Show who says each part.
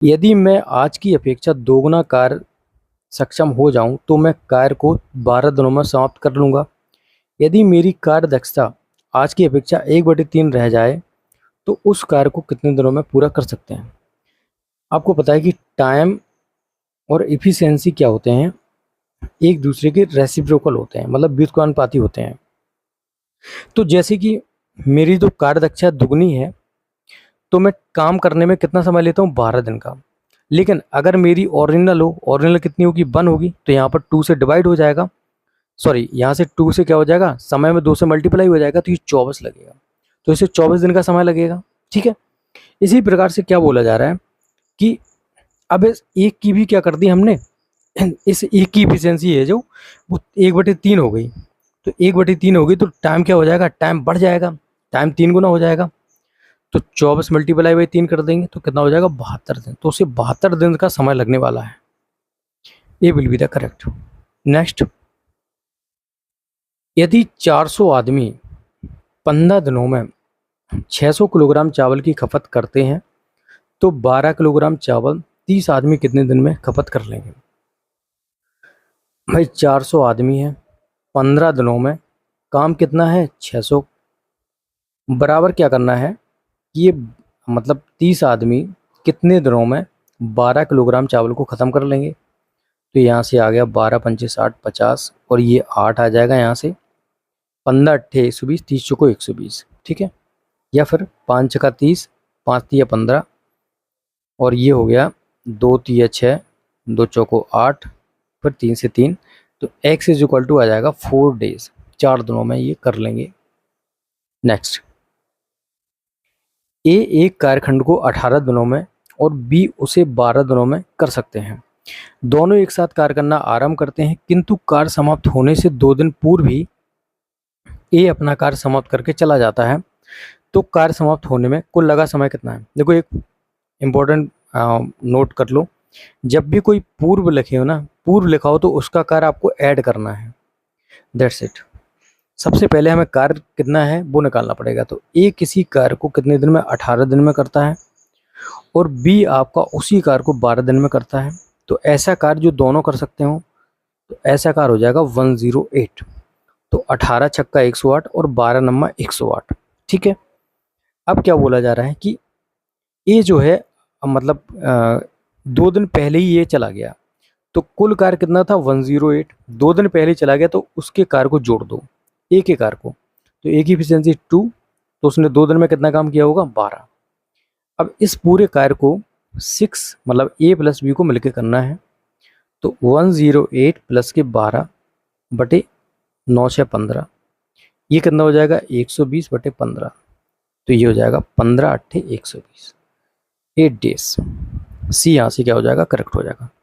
Speaker 1: यदि मैं आज की अपेक्षा दोगुना कार्य सक्षम हो जाऊं तो मैं कार्य को 12 दिनों में समाप्त कर लूंगा। यदि मेरी कार्य दक्षता आज की अपेक्षा 1/3 रह जाए तो उस कार्य को कितने दिनों में पूरा कर सकते हैं। आपको पता है कि टाइम और इफिशियंसी क्या होते हैं, एक दूसरे के रेसिप्रोकल होते हैं, मतलब व्युत्क्रमानुपाती होते हैं। तो जैसे कि मेरी जो कार्य दक्षता दुगनी है तो मैं काम करने में कितना समय लेता हूँ, 12 दिन का। लेकिन अगर मेरी ओरिजिनल हो, ओरिजिनल कितनी होगी, 1 होगी, तो यहाँ पर 2 से डिवाइड हो जाएगा, सॉरी यहाँ से 2 से क्या हो जाएगा, समय में 2 से मल्टीप्लाई हो जाएगा, तो ये 24 लगेगा। तो इसे 24 दिन का समय लगेगा। ठीक है। इसी प्रकार से क्या बोला जा रहा है कि अब इस एक की भी क्या कर दी हमने, इस एक की इफिशियंसी है जो वो 1/3 हो गई। तो 1/3 हो गई तो टाइम क्या हो जाएगा, टाइम बढ़ जाएगा, टाइम 3 गुना हो जाएगा। तो 24 मल्टीप्लाई बाई 3 कर देंगे तो कितना हो जाएगा, 72 दिन। तो उसे 72 दिन का समय लगने वाला है। ये will be the correct. Next, यदि 400 आदमी 15 दिनों में 600 किलोग्राम चावल की खपत करते हैं तो 12 किलोग्राम चावल 30 आदमी कितने दिन में खपत कर लेंगे। भाई 400 आदमी है, 15 दिनों में काम कितना है, 600, बराबर क्या करना है कि ये मतलब 30 आदमी कितने दिनों में 12 किलोग्राम चावल को ख़त्म कर लेंगे। तो यहाँ से आ गया 12 पंचे 60 50, और ये 8 आ जाएगा यहाँ से, 15 अट्ठे 120, 30 चौको 120। ठीक है। या फिर 5 छक्का 30, 5 तिया 15, और ये हो गया 2 तिया 6, 2 चौको 8, फिर 3 से 3। तो x इज इक्वल टू आ जाएगा 4 डेज, 4 दिनों में ये कर लेंगे। नेक्स्ट, ए एक कार्यखंड को 18 दिनों में और बी उसे 12 दिनों में कर सकते हैं। दोनों एक साथ कार्य करना आरंभ करते हैं, किंतु कार्य समाप्त होने से 2 दिन पूर्व ही ए अपना कार्य समाप्त करके चला जाता है। तो कार्य समाप्त होने में कुल लगा समय कितना है। देखो एक इम्पोर्टेंट नोट कर लो, जब भी कोई पूर्व लिखे हो ना, पूर्व लिखा हो तो उसका कार्य आपको ऐड करना है। That's it. सबसे पहले हमें कार्य कितना है वो निकालना पड़ेगा। तो ए किसी कार्य को कितने दिन में, 18 दिन में करता है, और बी आपका उसी कार्य को 12 दिन में करता है। तो ऐसा कार्य जो दोनों कर सकते हो, तो ऐसा कार्य हो जाएगा 108। तो 18 छक्का 108 और 12 नम्मा 108। ठीक है। अब क्या बोला जा रहा है कि ये जो है मतलब 2 दिन पहले ही ये चला गया, तो कुल कार्य कितना था, 108। 2 दिन पहले चला गया तो उसके कार्य को जोड़ दो, एक के कार्य को। तो एक की इफिशियंसी 2, तो उसने 2 दिन में कितना काम किया होगा, 12। अब इस पूरे कार्य को 6 मतलब ए प्लस बी को मिलकर करना है। तो 108 प्लस के 12 बटे 9 6 15, ये कितना हो जाएगा, 120 बटे 15। तो ये हो जाएगा 15 अट्ठे 120, 8 डेज। सी यहाँ से क्या हो जाएगा, करेक्ट हो जाएगा।